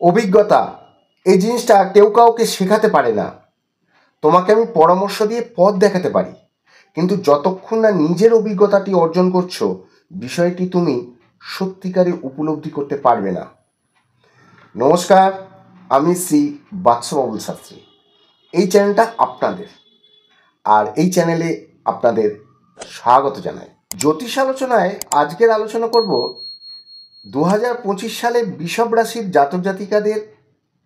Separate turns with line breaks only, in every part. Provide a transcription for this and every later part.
অভিজ্ঞতা এই জিনিসটা কেউ কাউকে শেখাতে পারে না। তোমাকে আমি পরামর্শ দিয়ে পথ দেখাতে পারি, কিন্তু যতক্ষণ না নিজের অভিজ্ঞতাটি অর্জন করছো বিষয়টি তুমি সত্যিকারে উপলব্ধি করতে পারবে না। নমস্কার, আমি শ্রী বাদশাহবাবুল শাস্ত্রী। এই চ্যানেলটা আপনাদের, আর এই চ্যানেলে আপনাদের স্বাগত জানাই। জ্যোতিষ আলোচনায় আজকের আলোচনা করব 2025 সালে বৃষভ রাশির জাতক জাতিকাদের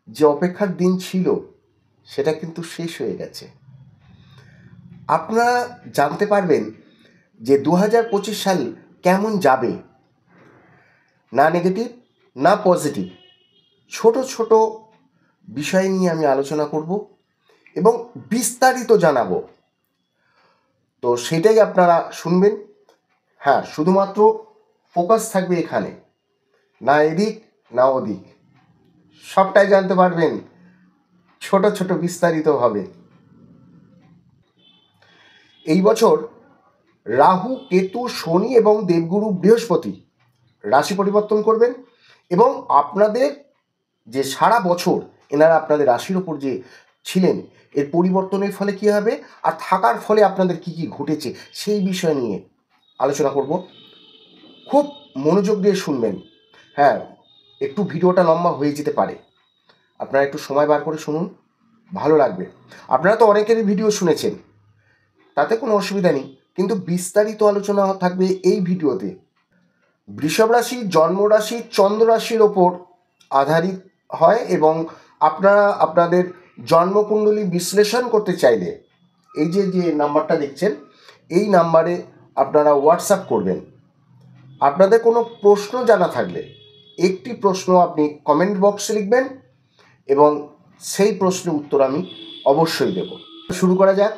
যে অপেক্ষার দিন ছিল সেটা কিন্তু শেষ হয়ে গেছে। আপনারা জানতে পারবেন যে 2025 সাল কেমন যাবে, না নেগেটিভ না পজিটিভ, ছোট ছোট বিষয় নিয়ে আমি আলোচনা করব এবং বিস্তারিত জানাবো। তো সেটাই আপনারা শুনবেন। হ্যাঁ, শুধুমাত্র ফোকাস থাকবে এখানে, না এদিক না ওদিক, সবটাই জানতে পারবেন ছোট ছোট বিস্তারিতভাবে। এই বছর রাহু, কেতু, শনি এবং দেবগুরু বৃহস্পতি রাশি পরিবর্তন করবেন এবং আপনাদের যে সারা বছর এনারা আপনাদের রাশির ওপর যে ছিলেন এর পরিবর্তনের ফলে কী হবে আর থাকার ফলে আপনাদের কি কি ঘটেছে সেই বিষয় নিয়ে আলোচনা করব। খুব মনোযোগ দিয়ে শুনবেন। হ্যাঁ, একটু ভিডিওটা লম্বা হয়ে যেতে পারে, আপনারা একটু সময় বার করে শুনুন, ভালো লাগবে। আপনারা তো অনেকেরই ভিডিও শুনেছেন, তাতে কোনো অসুবিধা নেই, কিন্তু বিস্তারিত আলোচনা থাকবে এই ভিডিওতে। বৃষভ রাশি জন্মরাশি চন্দ্র রাশির ওপর আধারিত হয় এবং আপনারা আপনাদের জন্মকুণ্ডলী বিশ্লেষণ করতে চাইলে এই যে যে নাম্বারটা দেখছেন এই নাম্বারে আপনারা হোয়াটসঅ্যাপ করবেন। আপনাদের কোনো প্রশ্ন জানা থাকলে একটি প্রশ্ন আপনি কমেন্ট বক্সে লিখবেন এবং সেই প্রশ্নের উত্তর আমি অবশ্যই দেব। শুরু করা যাক।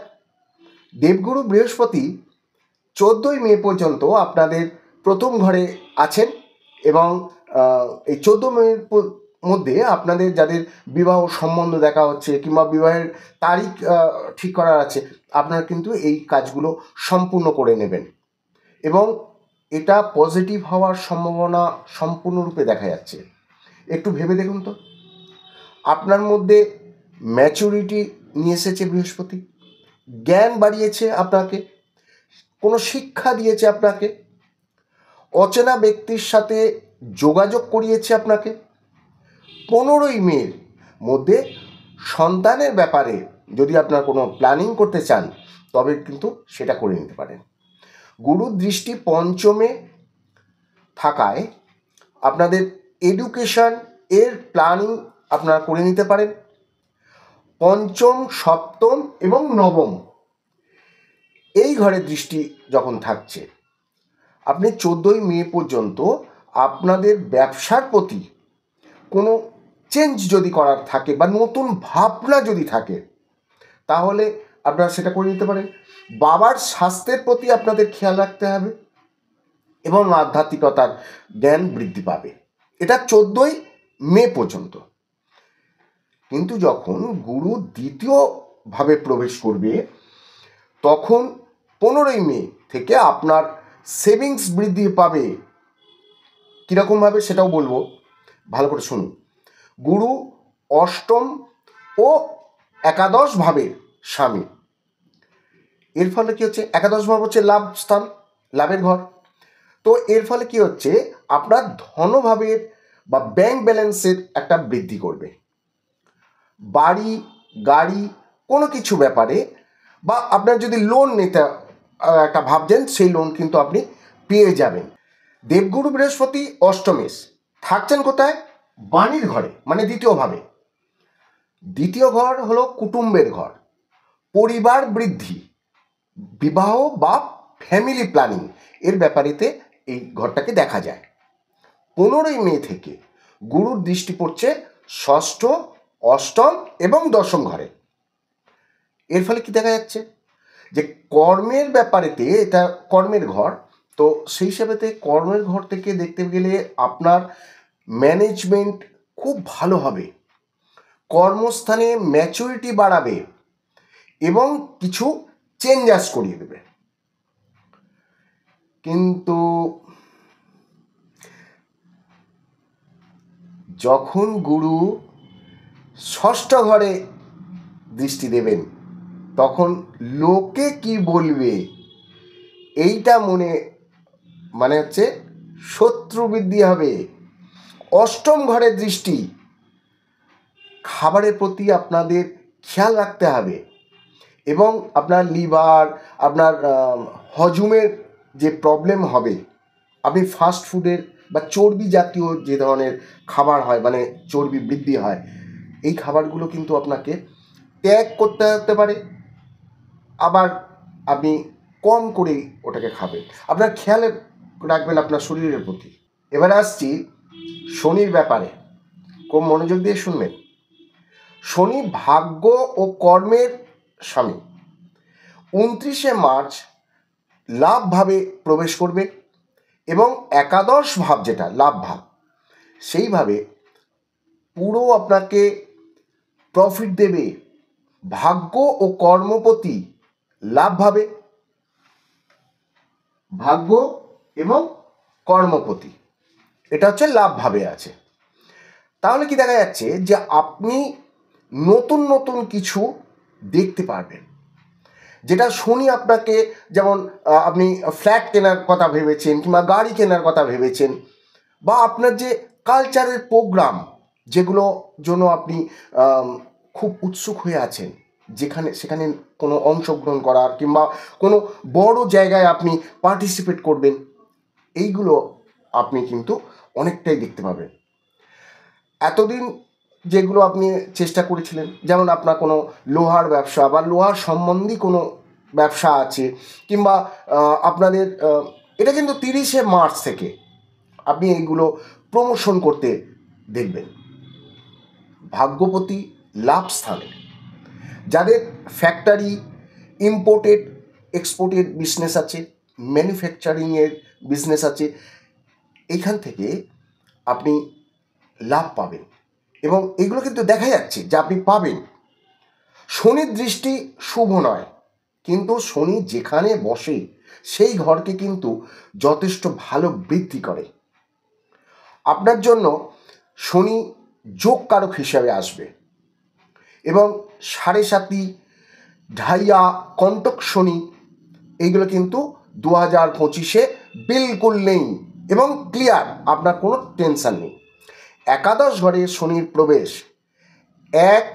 দেবগুরু বৃহস্পতি 14ই মে পর্যন্ত আপনাদের প্রথম ঘরে আছেন এবং এই 14 মের মধ্যে আপনাদের যাদের বিবাহ সম্বন্ধ দেখা হচ্ছে কিংবা বিবাহের তারিখ ঠিক করার আছে, আপনারা কিন্তু এই কাজগুলো সম্পূর্ণ করে নেবেন এবং এটা পজিটিভ হওয়ার সম্ভাবনা সম্পূর্ণরূপে দেখা যাচ্ছে। একটু ভেবে দেখুন তো, আপনার মধ্যে ম্যাচুরিটি নিয়ে এসেছে বৃহস্পতি, জ্ঞান বাড়িয়েছে আপনাকে, কোনো শিক্ষা দিয়েছে আপনাকে, অচেনা ব্যক্তির সাথে যোগাযোগ করিয়েছে আপনাকে। 15ই মের মধ্যে সন্তানের ব্যাপারে যদি আপনার কোনো প্ল্যানিং করতে চান তবে কিন্তু সেটা করে নিতে পারেন। গুরুর দৃষ্টি পঞ্চমে থাকায় আপনাদের এডুকেশন এর প্ল্যানিং আপনারা করে নিতে পারেন। পঞ্চম, সপ্তম এবং নবম এই ঘরে দৃষ্টি যখন থাকছে, আপনি 14ই মে পর্যন্ত আপনাদের ব্যবসার প্রতি কোনো চেঞ্জ যদি করার থাকে বা নতুন ভাবনা যদি থাকে তাহলে আপনারা সেটা করে নিতে পারেন। বাবার স্বাস্থ্যের প্রতি আপনাদের খেয়াল রাখতে হবে এবং আধ্যাত্মিকতার জ্ঞান বৃদ্ধি পাবে। এটা 14ই মে পর্যন্ত। কিন্তু যখন গুরু দ্বিতীয়ভাবে প্রবেশ করবে তখন 15ই মে থেকে আপনার সেভিংস বৃদ্ধি পাবে। কীরকমভাবে সেটাও বলবো, ভালো করে শুনুন। গুরু অষ্টম ও একাদশ ভাবের স্বামী, এর ফলে কী হচ্ছে, একাদশ ভাব হচ্ছে লাভ স্থান, লাভের ঘর। তো এর ফলে কি হচ্ছে, আপনার ধনভাবের বা ব্যাংক ব্যালেন্সের একটা বৃদ্ধি করবে। বাড়ি গাড়ি কোনো কিছু ব্যাপারে বা আপনার যদি লোন নিতে একটা ভাবছেন সেই লোন কিন্তু আপনি পেয়ে যাবেন। দেবগুরু বৃহস্পতি অষ্টমেশ থাকছেন কোথায়? বাণীর ঘরে, মানে দ্বিতীয়ভাবে। দ্বিতীয় ঘর হলো কুটুম্বের ঘর, পরিবার বৃদ্ধি, বিবাহ বা ফ্যামিলি প্ল্যানিং এর ব্যাপারেতে এই ঘরটাকে দেখা যায়। 15ই মে থেকে গুরুর দৃষ্টি পড়ছে ষষ্ঠ, অষ্টম এবং দশম ঘরে। এর ফলে কি দেখা যাচ্ছে যে কর্মের ব্যাপারেতে, এটা কর্মের ঘর, তো সেই হিসাবেতে কর্মের ঘর থেকে দেখতে গেলে আপনার ম্যানেজমেন্ট খুব ভালো হবে, কর্মস্থানে ম্যাচুরিটি বাড়াবে এবং কিছু চেঞ্জেস করিয়ে দেবে। কিন্তু যখন গুরু ষষ্ঠ ঘরে দৃষ্টি দেবেন তখন লোকে কি বলবে এইটা মানে হচ্ছে শত্রু বৃদ্ধি হবে। অষ্টম ঘরের দৃষ্টি, খাবারের প্রতি আপনাদের খেয়াল রাখতে হবে এবং আপনার লিভার, আপনার হজমের যে প্রবলেম হবে, আপনি ফাস্ট ফুডের বা চর্বি জাতীয় যে ধরনের খাবার হয়, মানে চর্বি বৃদ্ধি হয়, এই খাবারগুলো কিন্তু আপনাকে ত্যাগ করতে হতে পারে, আবার আপনি কম করে ওটাকে খাবেন। আপনার খেয়াল রাখবেন আপনার শরীরের প্রতি। এবার আসছি শনির ব্যাপারে, খুব মনোযোগ দিয়ে শুনবেন। শনি ভাগ্য ও কর্মের স্বামী। 29শে মার্চ লাভ ভাবে প্রবেশ করবে এবং একাদশ ভাব, যেটা লাভ ভাব, সেইভাবে পুরো আপনাকে প্রফিট দেবে। ভাগ্য ও কর্মপতি লাভ ভাবে, ভাগ্য এবং কর্মপতি এটা হচ্ছে লাভ ভাবে আছে। তাহলে কি দেখা যাচ্ছে যে আপনি নতুন নতুন কিছু দেখতে পারবেন, যেটা শনি আপনাকে, যেমন আপনি ফ্ল্যাট কেনার কথা ভেবেছেন কিংবা গাড়ি কেনার কথা ভেবেছেন, বা আপনার যে কালচারের প্রোগ্রাম যেগুলো জন্য আপনি খুব উৎসুক হয়ে আছেন, সেখানে কোনো অংশগ্রহণ করার কিংবা কোনো বড় জায়গায় আপনি পার্টিসিপেট করবেন, এইগুলো আপনি কিন্তু অনেকটাই দেখতে পাবেন। এতদিন যেগুলো আপনি চেষ্টা করেছিলেন, যেমন আপনার কোনো লোহার ব্যবসা বা লোহার সম্বন্ধী কোনো ব্যবসা আছে, কিংবা আপনাদের এটা কিন্তু 30শে মার্চ থেকে আপনি এইগুলো প্রমোশন করতে দেখবেন। ভাগ্যপতি লাভ স্থানে, যাদের ফ্যাক্টরি, ইম্পোর্টেড এক্সপোর্টেড বিজনেস আছে, ম্যানুফ্যাকচারিংয়ের বিজনেস আছে, এইখান থেকে আপনি লাভ পাবেন এবং এগুলো কিন্তু দেখা যাচ্ছে যে আপনি পাবেন। শনির দৃষ্টি শুভ নয়, কিন্তু শনি যেখানে বসে সেই ঘরকে কিন্তু যথেষ্ট ভালো বৃদ্ধি করে। আপনার জন্য শনি যোগ কারক হিসাবে আসবে এবং 7.5 ঢাইয়া কণ্টক শনি, এইগুলো কিন্তু 2025-এ বিলকুল নেই এবং ক্লিয়ার, আপনার কোনো টেনশন নেই। একাদশ ঘরে শনির প্রবেশ 1,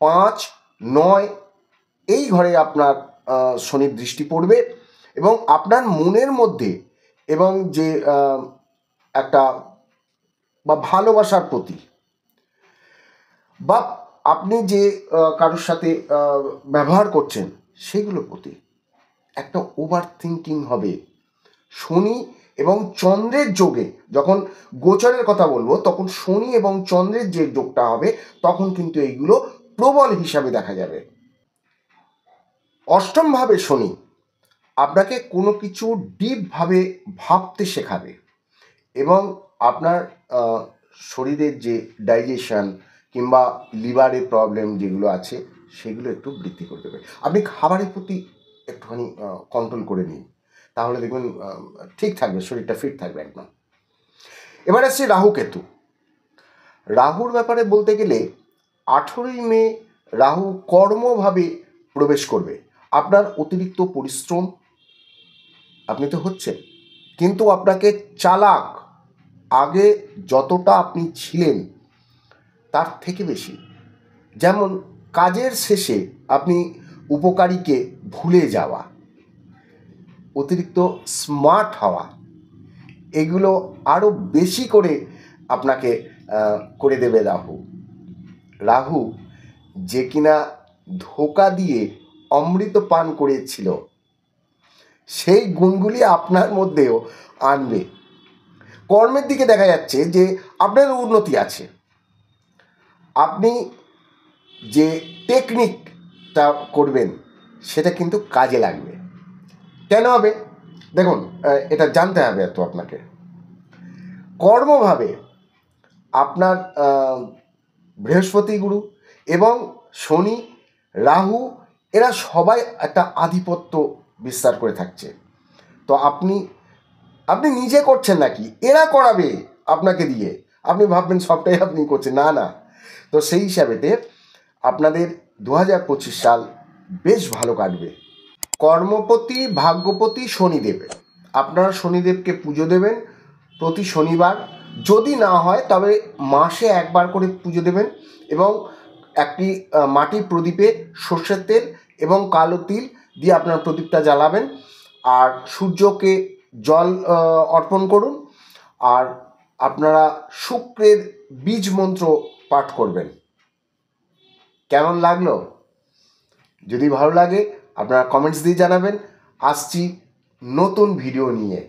5, 9 এই ঘরে আপনার শনির দৃষ্টি পড়বে এবং আপনার মনের মধ্যে এবং যে একটা বা ভালোবাসার প্রতি, বা আপনি যে কারোর সাথে ব্যবহার করছেন সেগুলোর প্রতি একটা ওভার থিঙ্কিং হবে। শনি এবং চন্দ্রের যোগে, যখন গোচরের কথা বলবো তখন শনি এবং চন্দ্রের যে যোগটা হবে তখন কিন্তু এইগুলো প্রবল হিসাবে দেখা যাবে। অষ্টমভাবে শনি আপনাকে কোনো কিছু ডিপভাবে ভাবতে শেখাবে এবং আপনার শরীরের যে ডাইজেশন কিংবা লিভারের প্রবলেম যেগুলো আছে সেগুলো একটু বৃদ্ধি করে দেবে। আপনি খাবারের প্রতি একটুখানি কন্ট্রোল করে নিন, তাহলে দেখবেন ঠিক থাকবে, শরীরটা ফিট থাকবে একদম। এবার আসছে রাহু কেতু। রাহুর ব্যাপারে বলতে গেলে 18ই মে রাহু কর্মভাবে প্রবেশ করবে। আপনার অতিরিক্ত পরিশ্রম আপনি তো হচ্ছেন, কিন্তু আপনাকে চালাক, আগে যতটা আপনি ছিলেন তার থেকে বেশি, যেমন কাজের শেষে আপনি উপকারীকে ভুলে যাওয়া, অতিরিক্ত স্মার্ট হওয়া, এগুলো আরও বেশি করে আপনাকে করে দেবে রাহু। রাহু যে কিনা ধোঁকা দিয়ে অমৃত পান করেছিল, সেই গুণগুলি আপনার মধ্যেও আনবে। কর্মের দিকে দেখা যাচ্ছে যে আপনার উন্নতি আছে, আপনি যে টেকনিকটা করবেন সেটা কিন্তু কাজে লাগবে। কেন হবে দেখুন, এটা জানতে হবে তো আপনাকে। কর্মভাবে আপনার বৃহস্পতি গুরু এবং শনি, রাহু, এরা সবাই একটা আধিপত্য বিস্তার করে থাকছে। তো আপনি নিজে করছেন নাকি, এরা করাবে আপনাকে দিয়ে। আপনি ভাববেন সবটাই আপনি করছেন, না না। তো সেই হিসাবেতে আপনাদের 2025 সাল বেশ ভালো কাটবে। কর্মপতি ভাগ্যপতি শনিদেব, আপনারা শনিদেবকে পুজো দেবেন প্রতি শনিবার, যদি না হয় তবে মাসে একবার করে পুজো দেবেন এবং একটি মাটির প্রদীপে সর্ষের তেল এবং কালো তিল দিয়ে আপনার প্রদীপটা জ্বালাবেন, আর সূর্যকে জল অর্পণ করুন, আর আপনারা শুক্রের বীজ মন্ত্র পাঠ করবেন। কেমন লাগলো? যদি ভালো লাগে আপনারা কমেন্টস দিয়ে জানাবেন। আসছি নতুন ভিডিও নিয়ে।